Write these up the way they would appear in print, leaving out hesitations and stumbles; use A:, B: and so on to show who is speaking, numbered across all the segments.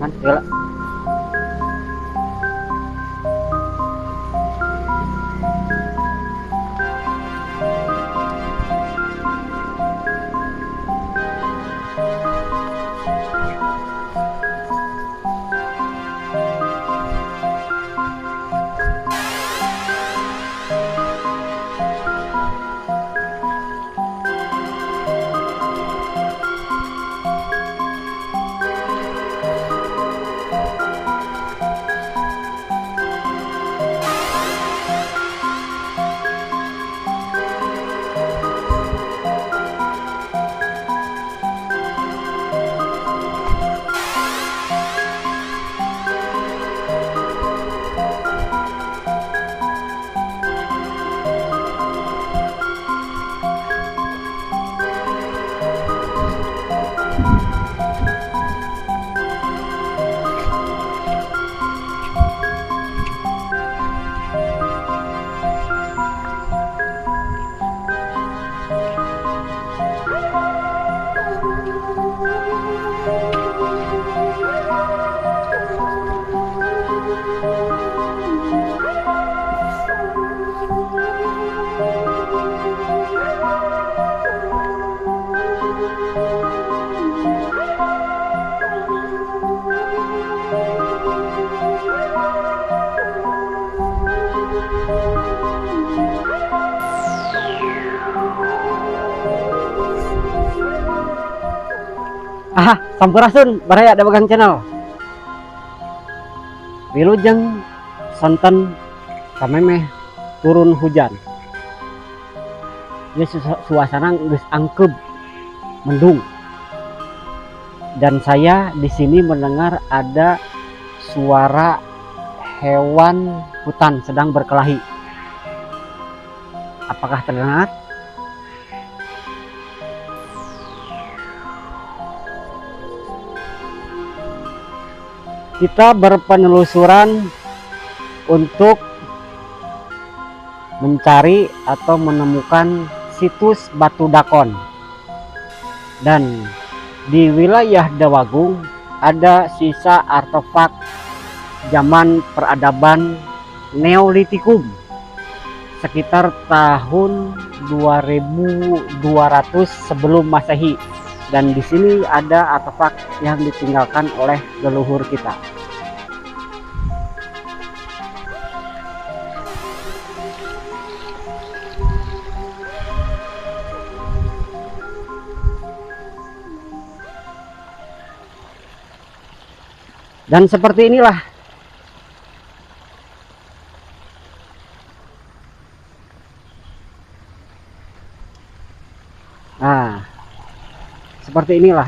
A: kan segala. Sampurasun baraya ada bagang channel wilujeng sonten kamemeh turun hujan ya, suasana geus angkeb mendung, dan saya di sini mendengar ada suara hewan hutan sedang berkelahi. Apakah terdengar? Kita berpenelusuran untuk mencari atau menemukan situs Batu Dakon, dan di wilayah Dawagung ada sisa artefak zaman peradaban Neolitikum sekitar tahun 2200 sebelum Masehi, dan di sini ada artefak yang ditinggalkan oleh leluhur kita. Dan seperti inilah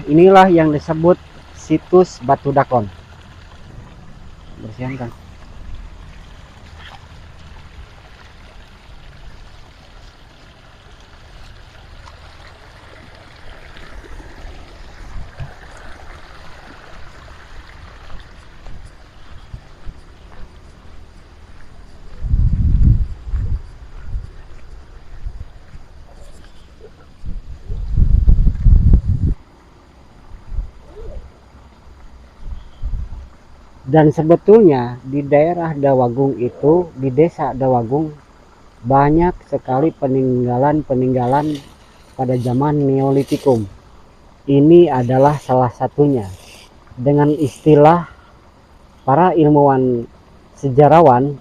A: inilah yang disebut situs Batu Dakon. Bersihan kan? Dan sebetulnya di daerah Dawagung itu, di desa Dawagung, banyak sekali peninggalan-peninggalan pada zaman Neolitikum. Ini adalah salah satunya. Dengan istilah para ilmuwan sejarawan,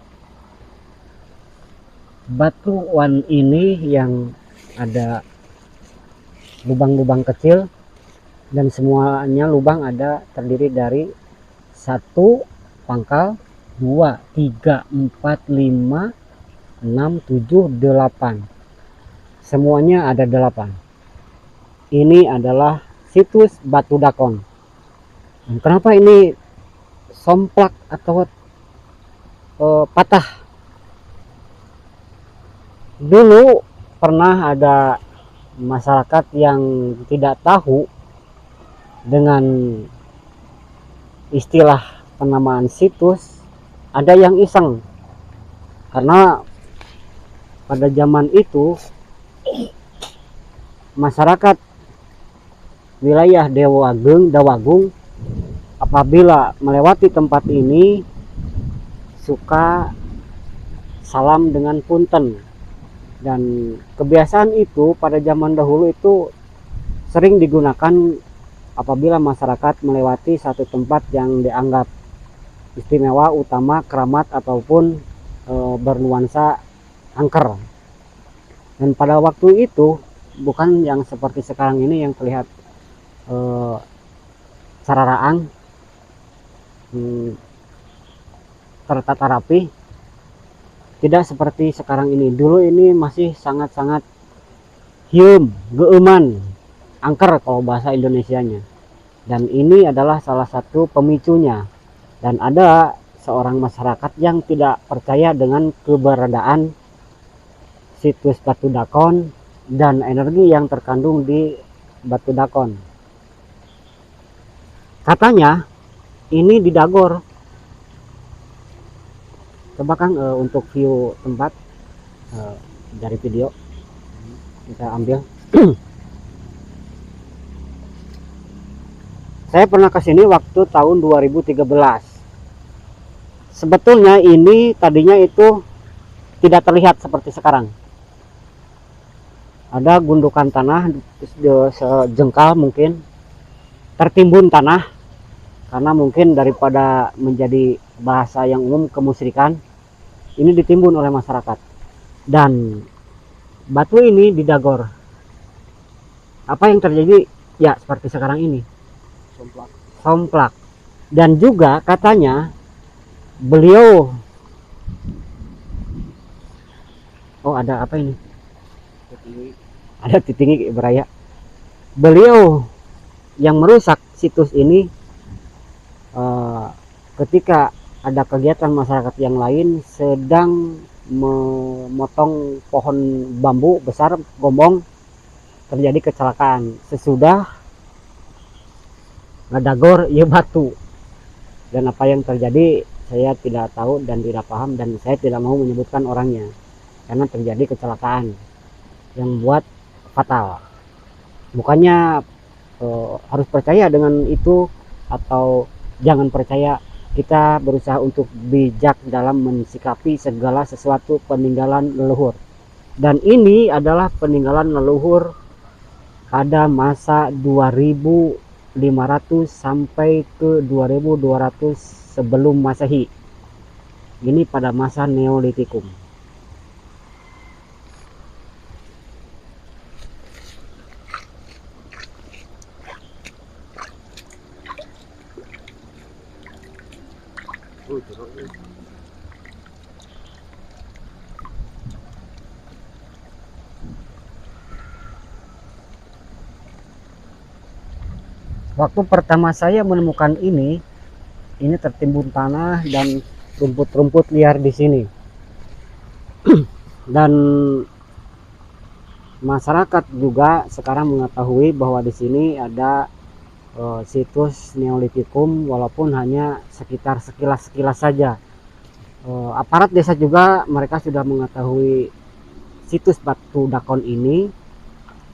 A: batuan ini yang ada lubang-lubang kecil, dan semuanya lubang ada terdiri dari 1 pangkal, 2, 3, 4, 5, 6, 7, 8. Semuanya ada 8. Ini adalah situs Batu Dakon. Dan kenapa ini somplak atau patah? Dulu pernah ada masyarakat yang tidak tahu dengan istilah penamaan situs, ada yang iseng, karena pada zaman itu masyarakat wilayah Dawagung apabila melewati tempat ini suka salam dengan punten. Dan kebiasaan itu pada zaman dahulu itu sering digunakan apabila masyarakat melewati satu tempat yang dianggap istimewa, utama, keramat ataupun bernuansa angker. Dan pada waktu itu bukan yang seperti sekarang ini yang terlihat sararaang, tertata rapi. Tidak seperti sekarang ini. Dulu ini masih sangat-sangat hium, geuman, angker kalau bahasa Indonesianya. Dan ini adalah salah satu pemicunya. Dan ada seorang masyarakat yang tidak percaya dengan keberadaan situs Batu Dakon dan energi yang terkandung di Batu Dakon. Katanya ini didagor. Coba Kang untuk view tempat dari video kita ambil. Saya pernah ke sini waktu tahun 2013. Sebetulnya ini tadinya itu tidak terlihat seperti sekarang. Ada gundukan tanah sejengkal mungkin, tertimbun tanah karena mungkin daripada menjadi bahasa yang umum kemusyrikan, ini ditimbun oleh masyarakat dan batu ini didagor. Apa yang terjadi? Ya seperti sekarang ini, somplak. Dan juga katanya beliau, oh ada apa ini, ada titingi beraya. Beliau yang merusak situs ini ketika ada kegiatan masyarakat yang lain sedang memotong pohon bambu besar gombong, terjadi kecelakaan. Sesudah ngedagor ya batu, dan apa yang terjadi saya tidak tahu dan tidak paham, dan saya tidak mau menyebutkan orangnya karena terjadi kecelakaan yang buat fatal. Bukannya harus percaya dengan itu atau jangan percaya. Kita berusaha untuk bijak dalam mensikapi segala sesuatu peninggalan leluhur. Dan ini adalah peninggalan leluhur pada masa 2500 sampai ke 2200 sebelum Masehi. Ini pada masa Neolitikum. Waktu pertama saya menemukan ini tertimbun tanah dan rumput-rumput liar di sini. Dan masyarakat juga sekarang mengetahui bahwa di sini ada situs Neolitikum, walaupun hanya sekitar sekilas-sekilas saja. Aparat desa juga mereka sudah mengetahui situs Batu Dakon ini.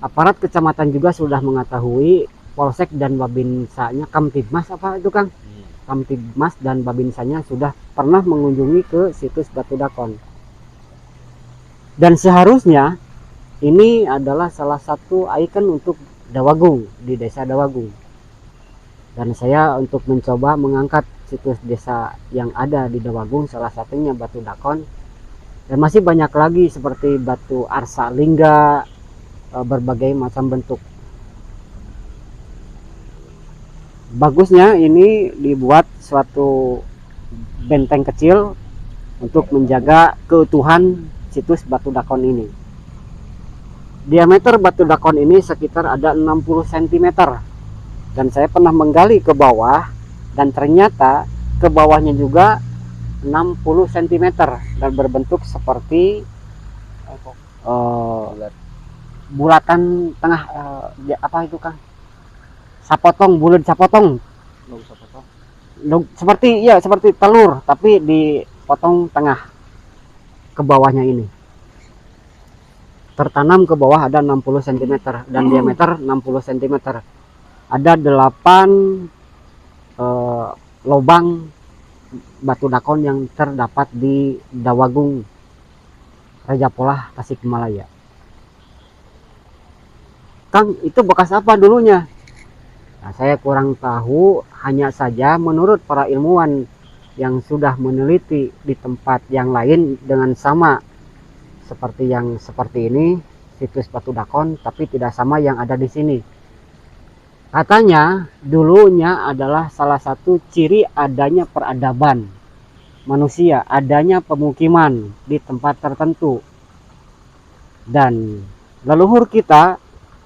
A: Aparat kecamatan juga sudah mengetahui, Polsek dan Babinsanya, Kamtibmas apa itu Kang? Kamtibmas dan Babinsanya sudah pernah mengunjungi ke situs Batu Dakon. Dan seharusnya ini adalah salah satu ikon untuk Dawagung di desa Dawagung. Dan saya untuk mencoba mengangkat situs desa yang ada di Dawagung, salah satunya Batu Dakon. Dan masih banyak lagi seperti batu arsa lingga, berbagai macam bentuk. Bagusnya ini dibuat suatu benteng kecil untuk menjaga keutuhan situs Batu Dakon ini. Diameter Batu Dakon ini sekitar ada 60 cm. Dan saya pernah menggali ke bawah dan ternyata ke bawahnya juga 60 cm dan berbentuk seperti bulatan tengah, apa itu Kang? Sapotong, bulat sapotong. Seperti ya seperti telur tapi dipotong tengah ke bawahnya ini. Tertanam ke bawah ada 60 cm dan diameter 60 cm. Ada 8 eh, lubang batu dakon yang terdapat di Dawagung, Raja Polah, Tasikmalaya. Kang, itu bekas apa dulunya? Nah, saya kurang tahu, hanya saja menurut para ilmuwan yang sudah meneliti di tempat yang lain dengan sama seperti ini, situs batu dakon, tapi tidak sama yang ada di sini. Katanya dulunya adalah salah satu ciri adanya peradaban manusia, adanya pemukiman di tempat tertentu. Dan leluhur kita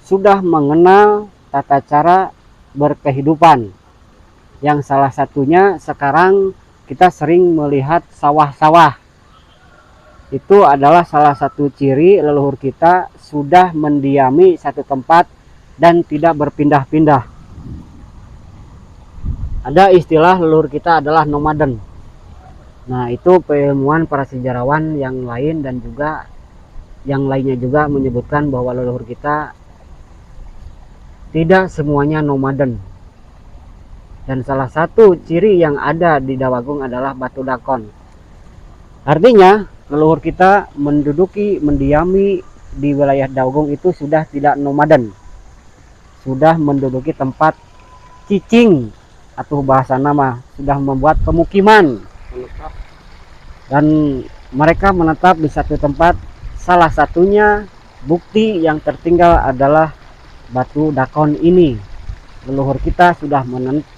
A: sudah mengenal tata cara berkehidupan, yang salah satunya sekarang kita sering melihat sawah-sawah. Itu adalah salah satu ciri leluhur kita sudah mendiami satu tempat dan tidak berpindah-pindah. Ada istilah leluhur kita adalah nomaden. Nah, itu peilmuan para sejarawan yang lain dan juga yang lainnya juga menyebutkan bahwa leluhur kita tidak semuanya nomaden. Dan salah satu ciri yang ada di Dawagung adalah batu dakon. Artinya leluhur kita mendiami di wilayah Dawagung itu sudah tidak nomaden, sudah menduduki tempat cicing atau bahasa nama, sudah membuat pemukiman dan mereka menetap di satu tempat. Salah satunya bukti yang tertinggal adalah batu dakon ini. Leluhur kita sudah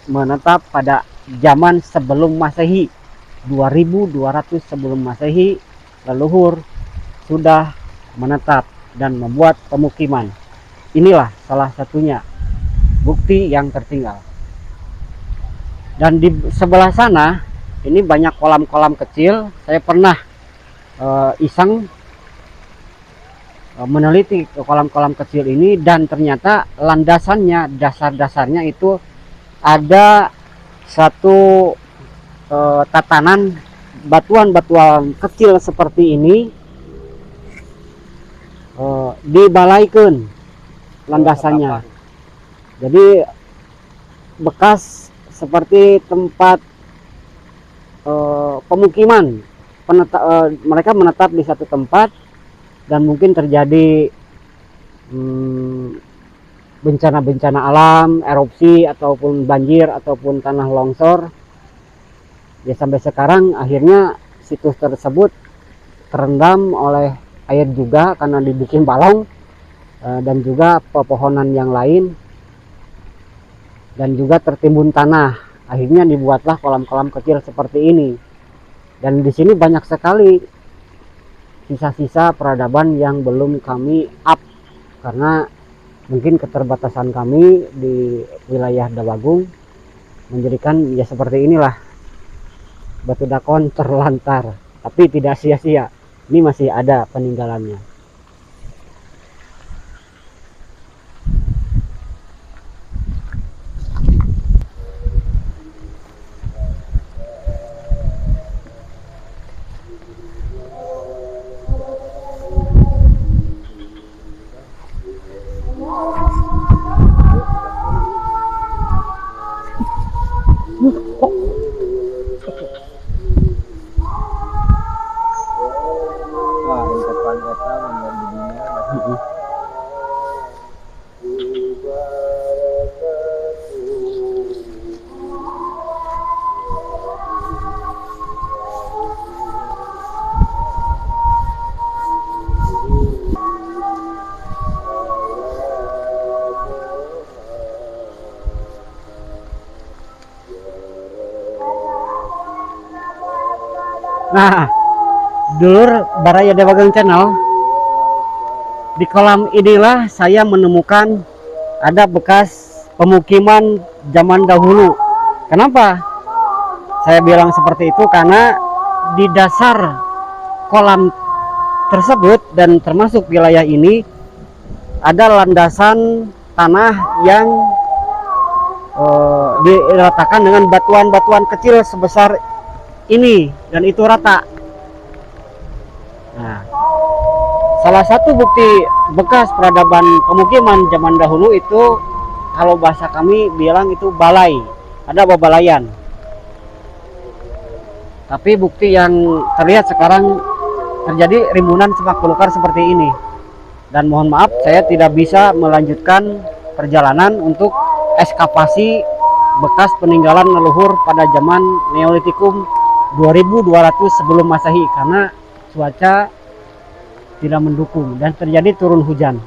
A: menetap pada zaman sebelum Masehi, 2200 sebelum Masehi. Leluhur sudah menetap dan membuat pemukiman. Inilah salah satunya bukti yang tertinggal. Dan di sebelah sana ini banyak kolam-kolam kecil. Saya pernah iseng meneliti kolam-kolam kecil ini, dan ternyata landasannya, dasar-dasarnya itu ada satu tatanan batuan-batuan kecil seperti ini, dibalaikan landasannya. Jadi bekas seperti tempat pemukiman. Mereka menetap di satu tempat dan mungkin terjadi bencana-bencana alam, erupsi ataupun banjir ataupun tanah longsor. Ya, sampai sekarang akhirnya situs tersebut terendam oleh air juga karena dibikin balong, dan juga pepohonan yang lain, dan juga tertimbun tanah. Akhirnya dibuatlah kolam-kolam kecil seperti ini. Dan di sini banyak sekali sisa-sisa peradaban yang belum kami up, karena mungkin keterbatasan kami di wilayah Dawagung menjadikan ya seperti inilah, batu dakon terlantar, tapi tidak sia-sia, ini masih ada peninggalannya. Nah, dulur Baraya Dawagung Channel, di kolam inilah saya menemukan ada bekas pemukiman zaman dahulu. Kenapa saya bilang seperti itu? Karena di dasar kolam tersebut dan termasuk wilayah ini ada landasan tanah yang diratakan dengan batuan-batuan kecil sebesar ini, dan itu rata. Nah, salah satu bukti bekas peradaban pemukiman zaman dahulu itu, kalau bahasa kami bilang itu balai. ada bebelayan. Tapi bukti yang terlihat sekarang terjadi rimbunan semak belukar seperti ini. Dan mohon maaf, saya tidak bisa melanjutkan perjalanan untuk ekskavasi bekas peninggalan leluhur pada zaman Neolitikum 2200 sebelum Masehi karena cuaca tidak mendukung dan terjadi turun hujan.